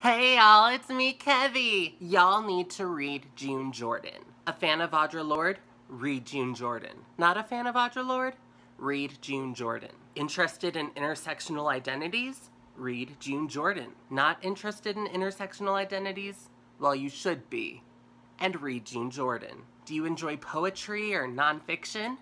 Hey y'all, it's me, Kevvie. Y'all need to read June Jordan. A fan of Audre Lorde? Read June Jordan. Not a fan of Audre Lorde? Read June Jordan. Interested in intersectional identities? Read June Jordan. Not interested in intersectional identities? Well, you should be. And read June Jordan. Do you enjoy poetry or nonfiction?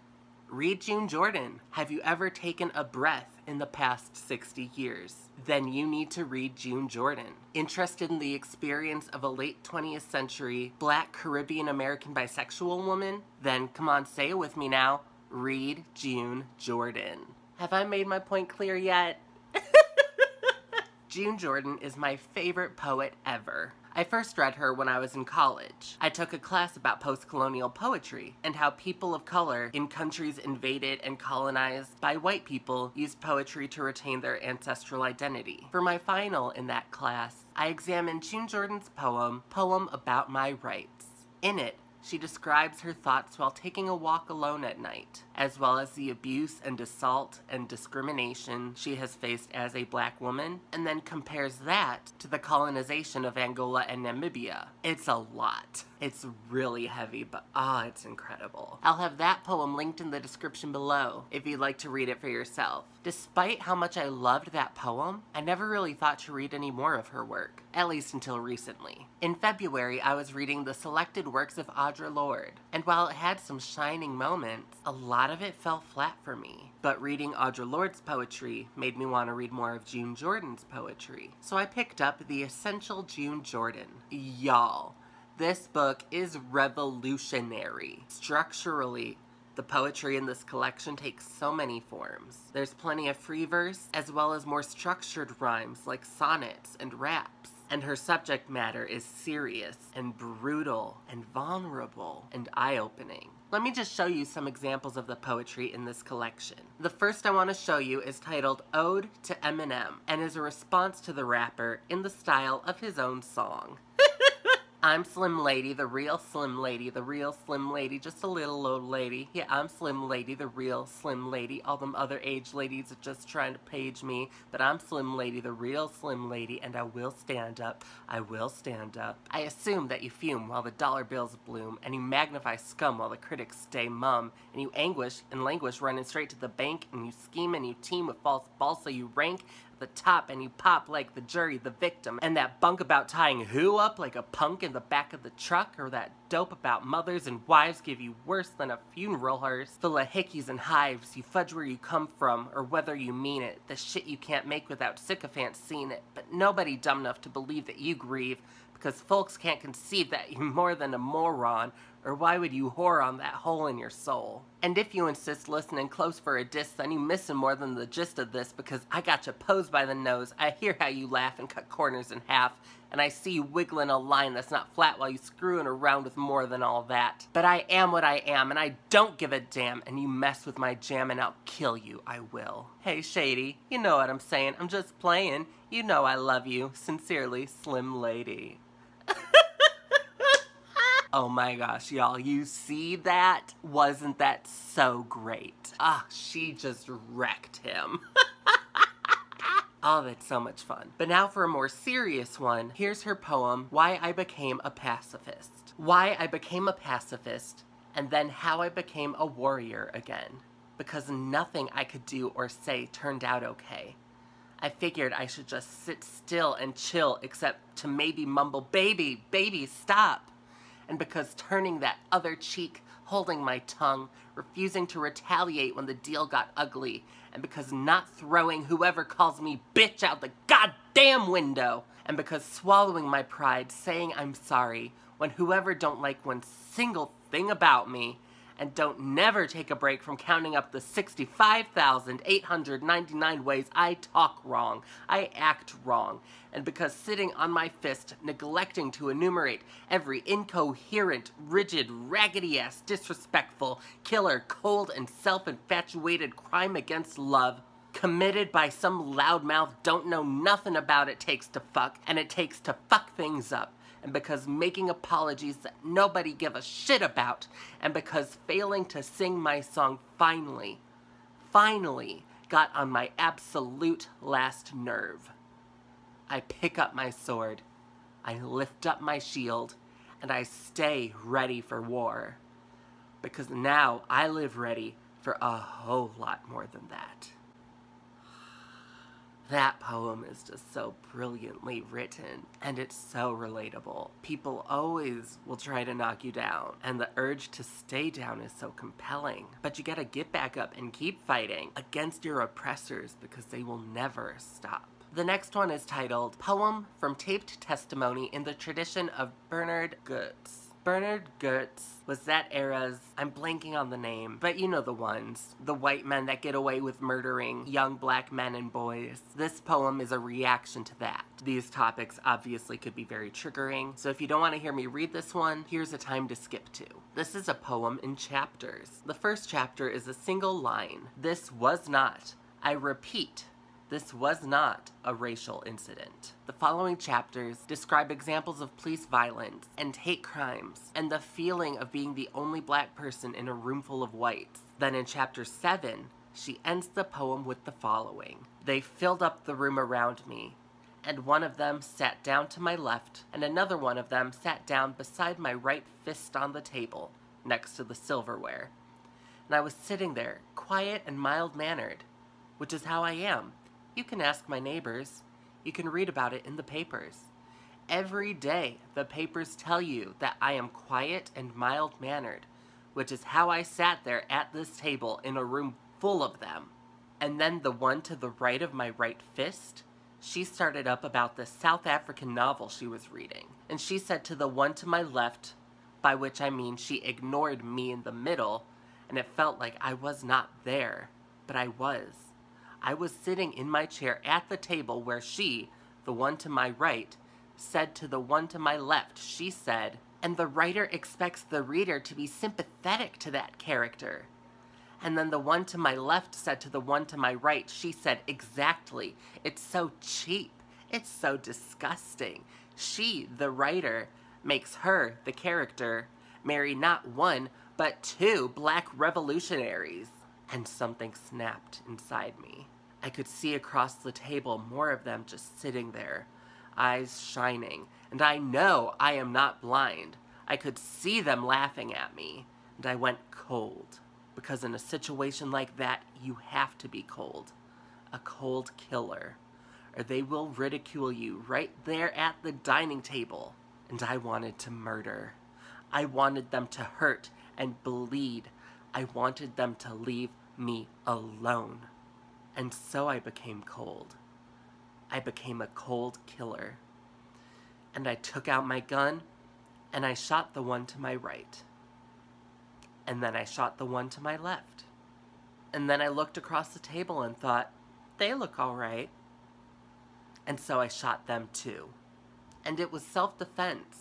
Read June Jordan. Have you ever taken a breath in the past 60 years? Then you need to read June Jordan. Interested in the experience of a late 20th century Black Caribbean American bisexual woman? Then come on, say it with me now. Read June Jordan. Have I made my point clear yet? June Jordan is my favorite poet ever. I first read her when I was in college. I took a class about post-colonial poetry and how people of color in countries invaded and colonized by white people used poetry to retain their ancestral identity. For my final in that class, I examined June Jordan's poem About My Rights. In it, she describes her thoughts while taking a walk alone at night, as well as the abuse and assault and discrimination she has faced as a Black woman, and then compares that to the colonization of Angola and Namibia. It's a lot. It's really heavy, but it's incredible. I'll have that poem linked in the description below if you'd like to read it for yourself. Despite how much I loved that poem, I never really thought to read any more of her work, at least until recently. In February, I was reading the selected works of Audre Lorde, and while it had some shining moments, a lot of it fell flat for me. But reading Audre Lorde's poetry made me want to read more of June Jordan's poetry. So I picked up The Essential June Jordan. Y'all, this book is revolutionary. Structurally, the poetry in this collection takes so many forms. There's plenty of free verse, as well as more structured rhymes like sonnets and raps. And her subject matter is serious and brutal and vulnerable and eye-opening. Let me just show you some examples of the poetry in this collection. The first I want to show you is titled Ode to Eminem and is a response to the rapper in the style of his own song. I'm Slim Lady, the real Slim Lady, the real Slim Lady, just a little old lady. Yeah, I'm Slim Lady, the real Slim Lady. All them other age ladies are just trying to page me, but I'm Slim Lady, the real Slim Lady, and I will stand up. I will stand up. I assume that you fume while the dollar bills bloom, and you magnify scum while the critics stay mum, and you anguish and languish running straight to the bank, and you scheme and you team with false balls so you rank the top and you pop like the jury, the victim, and that bunk about tying who up like a punk in the back of the truck, or that dope about mothers and wives give you worse than a funeral hearse full of hickeys and hives. You fudge where you come from or whether you mean it, the shit you can't make without sycophants seeing it, but nobody dumb enough to believe that you grieve because folks can't conceive that you're more than a moron, or why would you whore on that hole in your soul? And if you insist listening close for a diss, then you missing more than the gist of this, because I got you posed by the nose. I hear how you laugh and cut corners in half, and I see you wiggling a line that's not flat while you screwing around with more than all that. But I am what I am, and I don't give a damn, and you mess with my jam and I'll kill you, I will. Hey Shady, you know what I'm saying, I'm just playing. You know I love you. Sincerely, Slim Lady. Oh my gosh, y'all, you see that? Wasn't that so great? She just wrecked him. Oh, that's so much fun. But now for a more serious one, here's her poem, Why I Became a Pacifist. Why I became a pacifist, and then how I became a warrior again. Because nothing I could do or say turned out okay. I figured I should just sit still and chill, except to maybe mumble, baby, baby, stop. And because turning that other cheek, holding my tongue, refusing to retaliate when the deal got ugly, and because not throwing whoever calls me bitch out the goddamn window, and because swallowing my pride, saying I'm sorry when whoever don't like one single thing about me, and don't never take a break from counting up the 65,899 ways I talk wrong, I act wrong, and because sitting on my fist, neglecting to enumerate every incoherent, rigid, raggedy-ass, disrespectful, killer, cold, and self-infatuated crime against love, committed by some loudmouth don't know nothing about it takes to fuck, and it takes to fuck things up. And because making apologies that nobody give a shit about, and because failing to sing my song finally got on my absolute last nerve. I pick up my sword I lift up my shield, and I stay ready for war. Because now I live ready for a whole lot more than that. That poem is just so brilliantly written, and it's so relatable. People always will try to knock you down, and the urge to stay down is so compelling. But you gotta get back up and keep fighting against your oppressors because they will never stop. The next one is titled Poem from Taped Testimony in the Tradition of Bernard Goetz. Bernard Goetz was that era's, I'm blanking on the name, but you know the ones. The white men that get away with murdering young black men and boys. This poem is a reaction to that. These topics obviously could be very triggering, so if you don't want to hear me read this one, here's a time to skip to. This is a poem in chapters. The first chapter is a single line. This was not, I repeat, this was not a racial incident. The following chapters describe examples of police violence and hate crimes and the feeling of being the only black person in a room full of whites. Then in chapter 7, she ends the poem with the following. They filled up the room around me, and one of them sat down to my left, and another one of them sat down beside my right fist on the table, next to the silverware. And I was sitting there, quiet and mild-mannered, which is how I am. You can ask my neighbors. You can read about it in the papers. Every day, the papers tell you that I am quiet and mild-mannered, which is how I sat there at this table in a room full of them. And then the one to the right of my right fist, she started up about the South African novel she was reading. And she said to the one to my left, by which I mean she ignored me in the middle, and it felt like I was not there, but I was. I was sitting in my chair at the table where she, the one to my right, said to the one to my left, she said, and the writer expects the reader to be sympathetic to that character. And then the one to my left said to the one to my right, she said, exactly, it's so cheap, it's so disgusting. She, the writer, makes her, the character, marry not one, but 2 black revolutionaries. And something snapped inside me. I could see across the table more of them just sitting there, eyes shining, and I know I am not blind. I could see them laughing at me, and I went cold, because in a situation like that, you have to be cold. A cold killer, or they will ridicule you right there at the dining table. And I wanted to murder. I wanted them to hurt and bleed. I wanted them to leave me alone. And so I became cold. I became a cold killer. And I took out my gun, and I shot the one to my right. And then I shot the one to my left. And then I looked across the table and thought, they look all right. And so I shot them too. And it was self-defense.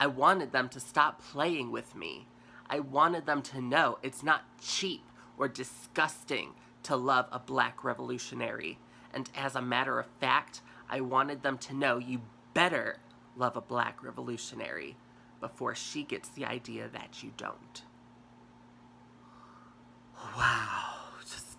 I wanted them to stop playing with me. I wanted them to know it's not cheap or disgusting to love a black revolutionary. And as a matter of fact, I wanted them to know you better love a black revolutionary before she gets the idea that you don't. Wow. Just,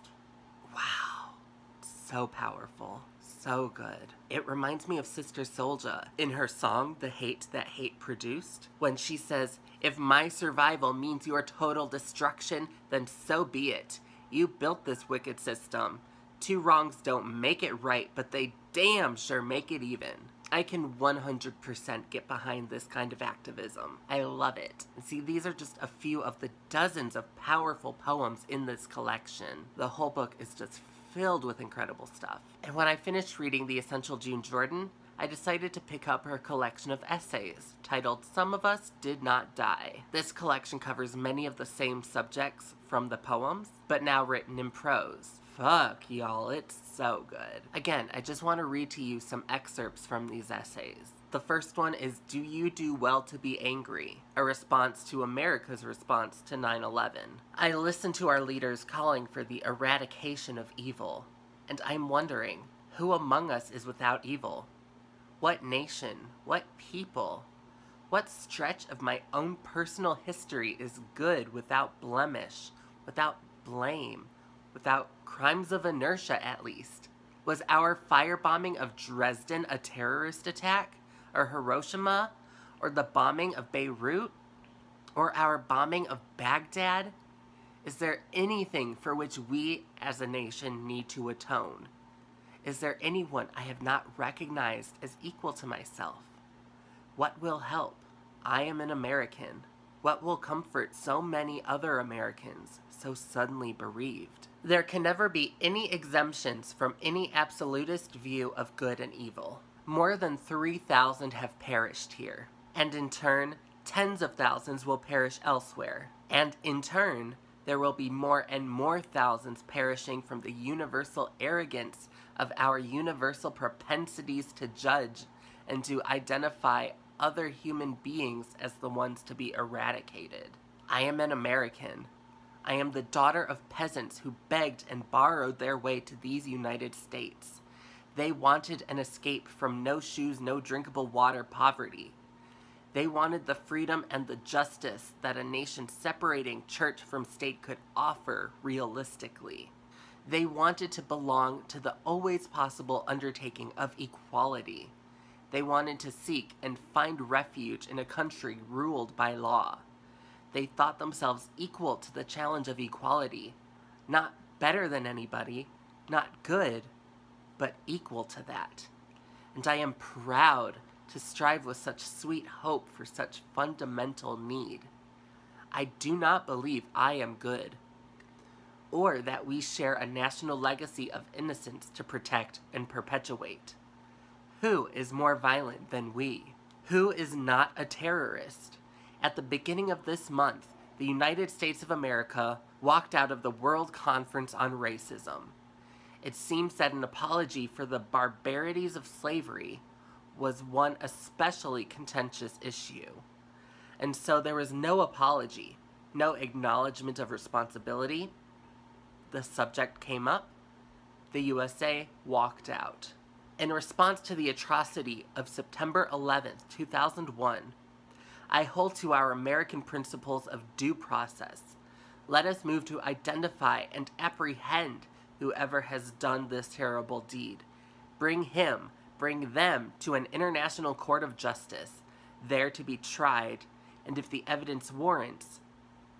wow. So powerful. So good. It reminds me of Sister Souljah in her song, The Hate That Hate Produced, when she says, if my survival means your total destruction, then so be it. You built this wicked system. 2 wrongs don't make it right, but they damn sure make it even. I can 100% get behind this kind of activism. I love it. And see, these are just a few of the dozens of powerful poems in this collection. The whole book is just filled with incredible stuff. And when I finished reading The Essential June Jordan, I decided to pick up her collection of essays, titled Some of Us Did Not Die. This collection covers many of the same subjects from the poems, but now written in prose. Fuck, y'all, it's so good. Again, I just want to read to you some excerpts from these essays. The first one is Do You Do Well to Be Angry? A response to America's response to 9/11. I listen to our leaders calling for the eradication of evil, and I'm wondering, who among us is without evil? What nation? What people? What stretch of my own personal history is good without blemish, without blame, without crimes of inertia at least? Was our firebombing of Dresden a terrorist attack? or Hiroshima, or the bombing of Beirut, or our bombing of Baghdad? Is there anything for which we as a nation need to atone? Is there anyone I have not recognized as equal to myself? What will help? I am an American. What will comfort so many other Americans so suddenly bereaved? There can never be any exemptions from any absolutist view of good and evil. More than 3,000 have perished here, and in turn, tens of thousands will perish elsewhere, and in turn, there will be more and more thousands perishing from the universal arrogance of our universal propensities to judge and to identify other human beings as the ones to be eradicated. I am an American. I am the daughter of peasants who begged and borrowed their way to these United States. They wanted an escape from no shoes, no drinkable water poverty. They wanted the freedom and the justice that a nation separating church from state could offer realistically. They wanted to belong to the always possible undertaking of equality. They wanted to seek and find refuge in a country ruled by law. They thought themselves equal to the challenge of equality, not better than anybody, not good, but equal to that. And I am proud to strive with such sweet hope for such fundamental need. I do not believe I am good, or that we share a national legacy of innocence to protect and perpetuate. Who is more violent than we? Who is not a terrorist? At the beginning of this month, the United States of America walked out of the World Conference on Racism. It seems that an apology for the barbarities of slavery was one especially contentious issue. And so there was no apology, no acknowledgement of responsibility. The subject came up. The USA walked out. In response to the atrocity of September 11th, 2001, I hold to our American principles of due process. Let us move to identify and apprehend whoever has done this terrible deed. Bring them to an international court of justice, there to be tried, and if the evidence warrants,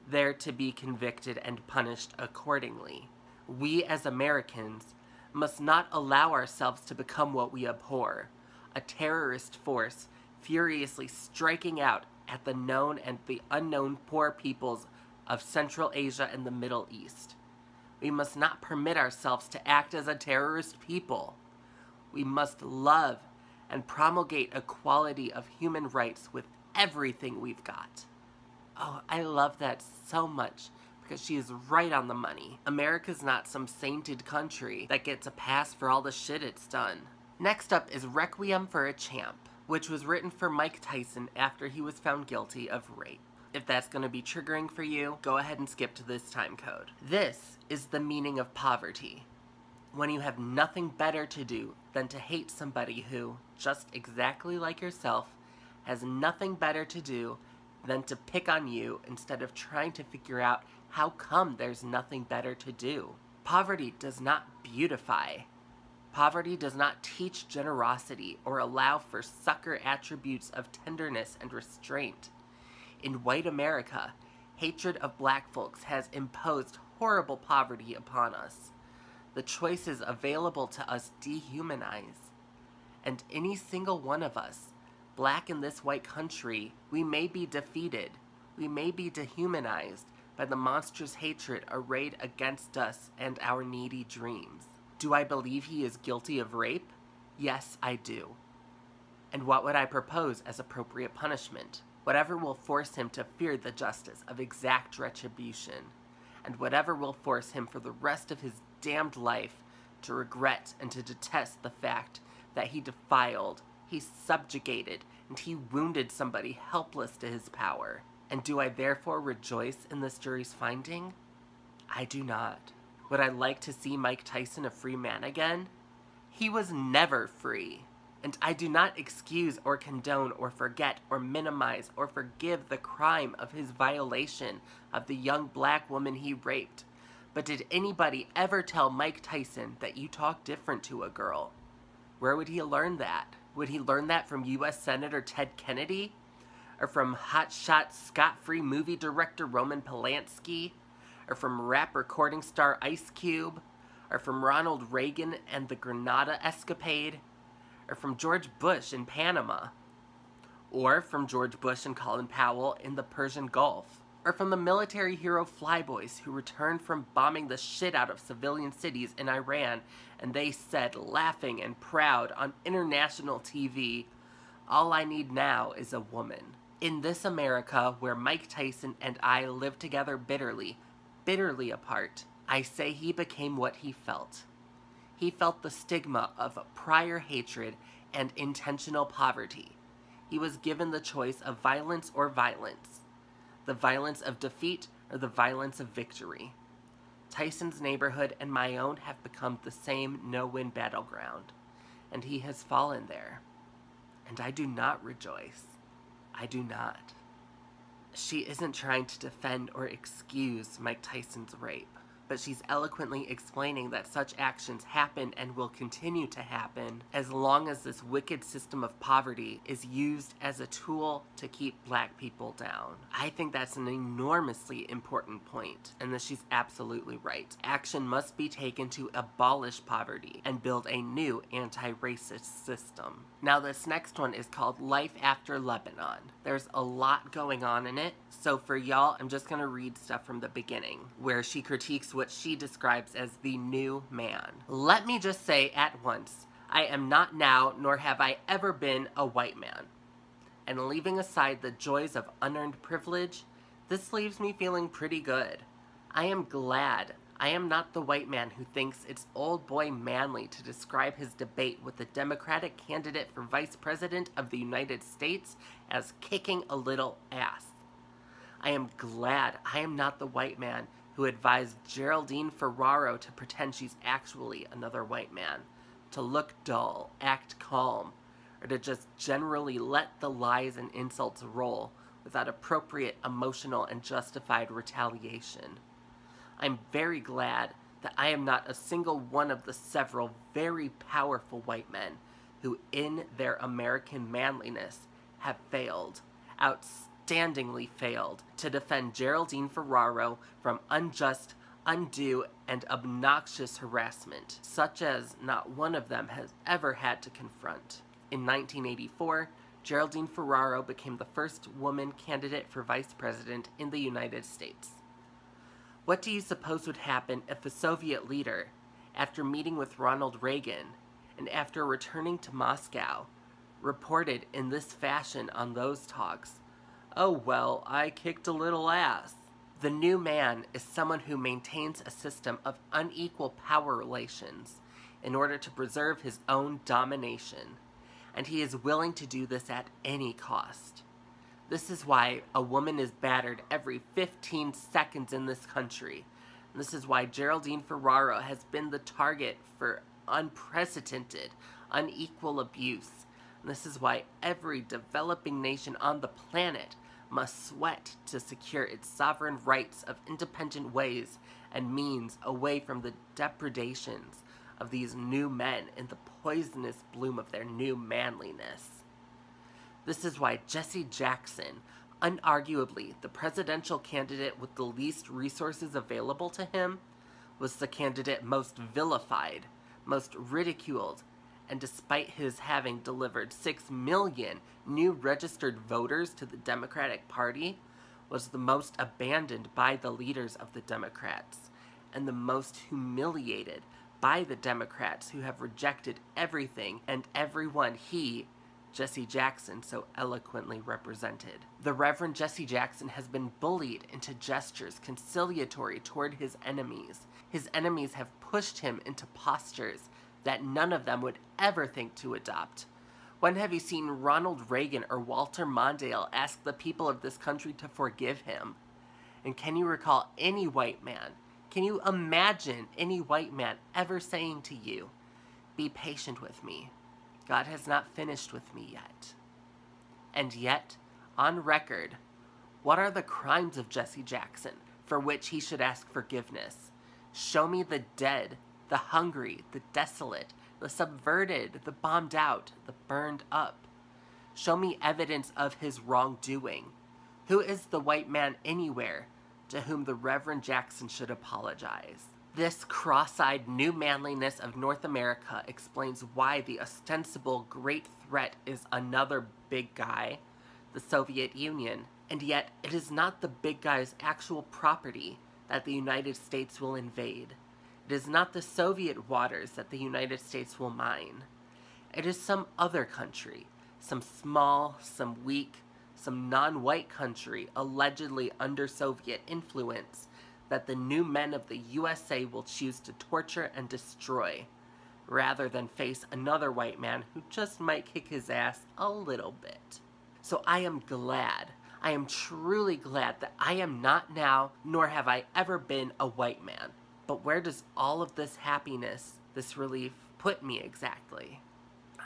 there to be convicted and punished accordingly. We as Americans must not allow ourselves to become what we abhor, a terrorist force furiously striking out at the known and the unknown poor peoples of Central Asia and the Middle East. We must not permit ourselves to act as a terrorist people. We must love and promulgate equality of human rights with everything we've got. Oh, I love that so much because she is right on the money. America's not some sainted country that gets a pass for all the shit it's done. Next up is Requiem for a Champ, which was written for Mike Tyson after he was found guilty of rape. If that's going to be triggering for you, go ahead and skip to this time code. This is the meaning of poverty. When you have nothing better to do than to hate somebody who, just exactly like yourself, has nothing better to do than to pick on you instead of trying to figure out how come there's nothing better to do. Poverty does not beautify. Poverty does not teach generosity or allow for sucker attributes of tenderness and restraint. In white America, hatred of black folks has imposed horrible poverty upon us. The choices available to us dehumanize. And any single one of us, black in this white country, we may be defeated. We may be dehumanized by the monstrous hatred arrayed against us and our needy dreams. Do I believe he is guilty of rape? Yes, I do. And what would I propose as appropriate punishment? Whatever will force him to fear the justice of exact retribution, and whatever will force him for the rest of his damned life to regret and to detest the fact that he defiled, he subjugated, and he wounded somebody helpless to his power. And do I therefore rejoice in this jury's finding? I do not. Would I like to see Mike Tyson a free man again? He was never free. And I do not excuse or condone or forget or minimize or forgive the crime of his violation of the young black woman he raped. But did anybody ever tell Mike Tyson that you talk different to a girl? Where would he learn that? Would he learn that from U.S. Senator Ted Kennedy? Or from hotshot scot-free movie director Roman Polanski? Or from rap recording star Ice Cube? Or from Ronald Reagan and the Grenada escapade? Or from George Bush in Panama? Or from George Bush and Colin Powell in the Persian Gulf? Or from the military hero Flyboys who returned from bombing the shit out of civilian cities in Iran, and they said, laughing and proud on international TV, "All I need now is a woman." In this America where Mike Tyson and I live together bitterly apart, I say he became what he felt. He felt the stigma of prior hatred and intentional poverty. He was given the choice of violence or violence. The violence of defeat or the violence of victory. Tyson's neighborhood and my own have become the same no-win battleground, and he has fallen there. And I do not rejoice. I do not. She isn't trying to defend or excuse Mike Tyson's rape, but she's eloquently explaining that such actions happen and will continue to happen as long as this wicked system of poverty is used as a tool to keep black people down. I think that's an enormously important point, and that she's absolutely right. Action must be taken to abolish poverty and build a new anti-racist system. Now this next one is called Life After Lebanon. There's a lot going on in it, so for y'all, I'm just gonna read stuff from the beginning, where she critiques what she describes as the new man. Let me just say at once, I am not now, nor have I ever been, a white man. And leaving aside the joys of unearned privilege, this leaves me feeling pretty good. I am glad I am not the white man who thinks it's old boy manly to describe his debate with the Democratic candidate for Vice President of the United States as kicking a little ass. I am glad I am not the white man who advised Geraldine Ferraro to pretend she's actually another white man, to look dull, act calm, or to just generally let the lies and insults roll without appropriate emotional and justified retaliation. I'm very glad that I am not a single one of the several very powerful white men who, in their American manliness, have failed, outstandingly failed, to defend Geraldine Ferraro from unjust, undue, and obnoxious harassment, such as not one of them has ever had to confront. In 1984, Geraldine Ferraro became the first woman candidate for vice president in the United States. What do you suppose would happen if a Soviet leader, after meeting with Ronald Reagan, and after returning to Moscow, reported in this fashion on those talks, "Oh well, I kicked a little ass"? The new man is someone who maintains a system of unequal power relations in order to preserve his own domination, and he is willing to do this at any cost. This is why a woman is battered every 15 seconds in this country. And this is why Geraldine Ferraro has been the target for unprecedented, unequal abuse. And this is why every developing nation on the planet must sweat to secure its sovereign rights of independent ways and means away from the depredations of these new men in the poisonous bloom of their new manliness. This is why Jesse Jackson, unarguably the presidential candidate with the least resources available to him, was the candidate most vilified, most ridiculed, and despite his having delivered 6 million new registered voters to the Democratic Party, was the most abandoned by the leaders of the Democrats, and the most humiliated by the Democrats who have rejected everything and everyone he, Jesse Jackson, so eloquently represented. The Reverend Jesse Jackson has been bullied into gestures conciliatory toward his enemies. His enemies have pushed him into postures that none of them would ever think to adopt. When have you seen Ronald Reagan or Walter Mondale ask the people of this country to forgive him? And can you recall any white man, can you imagine any white man ever saying to you, "Be patient with me. God has not finished with me yet"? And yet, on record, what are the crimes of Jesse Jackson for which he should ask forgiveness? Show me the dead, the hungry, the desolate, the subverted, the bombed out, the burned up. Show me evidence of his wrongdoing. Who is the white man anywhere to whom the Reverend Jackson should apologize? This cross-eyed new manliness of North America explains why the ostensible great threat is another big guy, the Soviet Union, and yet it is not the big guy's actual property that the United States will invade. It is not the Soviet waters that the United States will mine. It is some other country, some small, some weak, some non-white country allegedly under Soviet influence that the new men of the USA will choose to torture and destroy, rather than face another white man who just might kick his ass a little bit. So I am glad, I am truly glad that I am not now, nor have I ever been, a white man. But where does all of this happiness, this relief, put me exactly?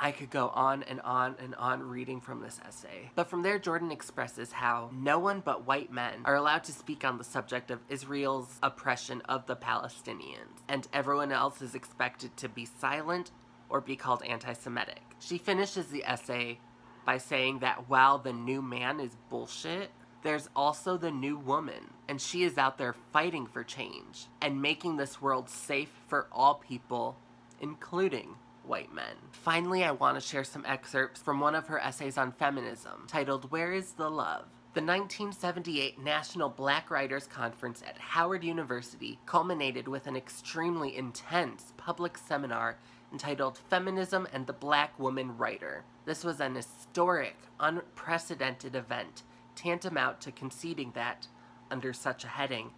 I could go on and on and on reading from this essay. But from there, Jordan expresses how no one but white men are allowed to speak on the subject of Israel's oppression of the Palestinians, and everyone else is expected to be silent or be called anti-Semitic. She finishes the essay by saying that while the new man is bullshit, there's also the new woman, and she is out there fighting for change and making this world safe for all people, including white men. Finally, I want to share some excerpts from one of her essays on feminism, titled Where is the Love? The 1978 National Black Writers Conference at Howard University culminated with an extremely intense public seminar entitled Feminism and the Black Woman Writer. This was an historic, unprecedented event, tantamount to conceding that, under such a heading,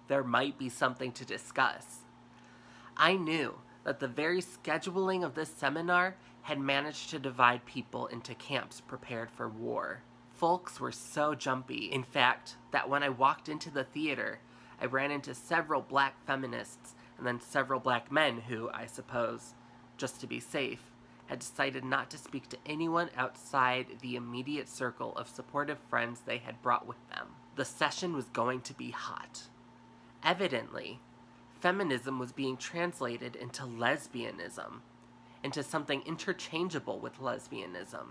there might be something to discuss. I knew that the very scheduling of this seminar had managed to divide people into camps prepared for war. Folks were so jumpy, in fact, that when I walked into the theater, I ran into several black feminists and then several black men who, I suppose, just to be safe, had decided not to speak to anyone outside the immediate circle of supportive friends they had brought with them. The session was going to be hot. Evidently, feminism was being translated into lesbianism, into something interchangeable with lesbianism,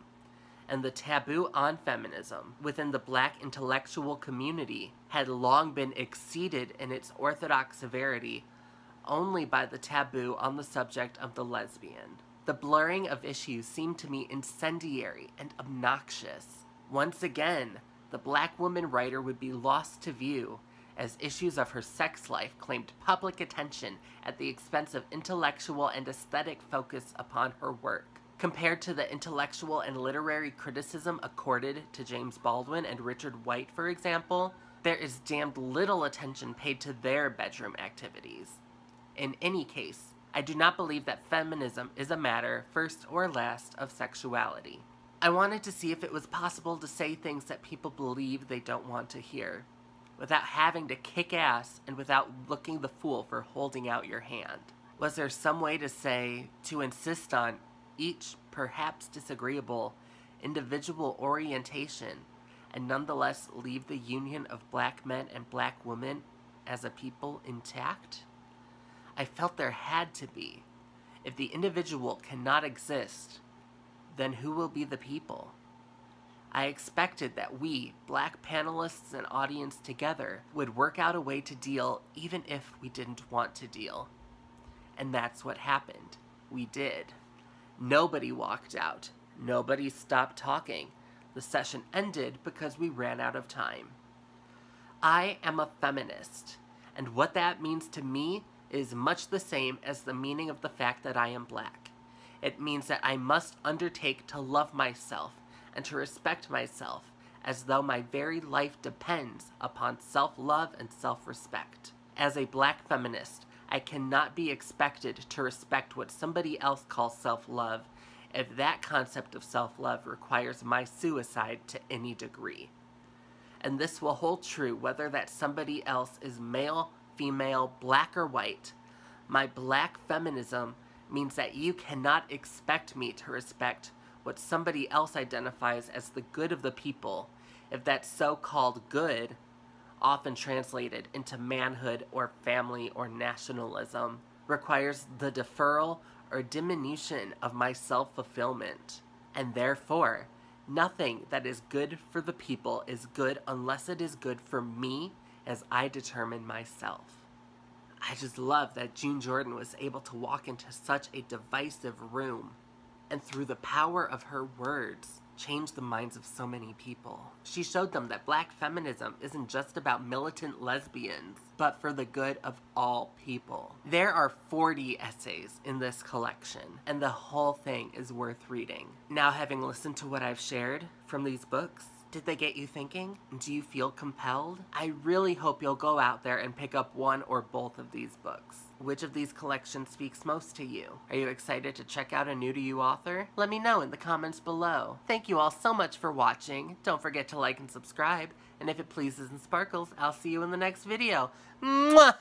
and the taboo on feminism within the black intellectual community had long been exceeded in its orthodox severity only by the taboo on the subject of the lesbian. The blurring of issues seemed to me incendiary and obnoxious. Once again, the black woman writer would be lost to view as issues of her sex life claimed public attention at the expense of intellectual and aesthetic focus upon her work. Compared to the intellectual and literary criticism accorded to James Baldwin and Richard White, for example, there is damned little attention paid to their bedroom activities. In any case, I do not believe that feminism is a matter, first or last, of sexuality. I wanted to see if it was possible to say things that people believe they don't want to hear, without having to kick ass and without looking the fool for holding out your hand. Was there some way to insist on each, perhaps disagreeable, individual orientation, and nonetheless leave the union of black men and black women as a people intact? I felt there had to be. If the individual cannot exist, then who will be the people? I expected that we, black panelists and audience together, would work out a way to deal even if we didn't want to deal. And that's what happened. We did. Nobody walked out. Nobody stopped talking. The session ended because we ran out of time. I am a feminist, and what that means to me is much the same as the meaning of the fact that I am black. It means that I must undertake to love myself and to respect myself as though my very life depends upon self-love and self-respect. As a black feminist, I cannot be expected to respect what somebody else calls self-love if that concept of self-love requires my suicide to any degree. And this will hold true whether that somebody else is male, female, black, or white. My black feminism means that you cannot expect me to respect what somebody else identifies as the good of the people if that so-called good, often translated into manhood or family or nationalism, requires the deferral or diminution of my self-fulfillment. And therefore, nothing that is good for the people is good unless it is good for me as I determine myself. I just love that June Jordan was able to walk into such a divisive room and through the power of her words, change the minds of so many people. She showed them that black feminism isn't just about militant lesbians, but for the good of all people. There are 40 essays in this collection, and the whole thing is worth reading. Now, having listened to what I've shared from these books, did they get you thinking? Do you feel compelled? I really hope you'll go out there and pick up one or both of these books. Which of these collections speaks most to you? Are you excited to check out a new to you author? Let me know in the comments below. Thank you all so much for watching. Don't forget to like and subscribe. And if it pleases and sparkles, I'll see you in the next video. Mwah!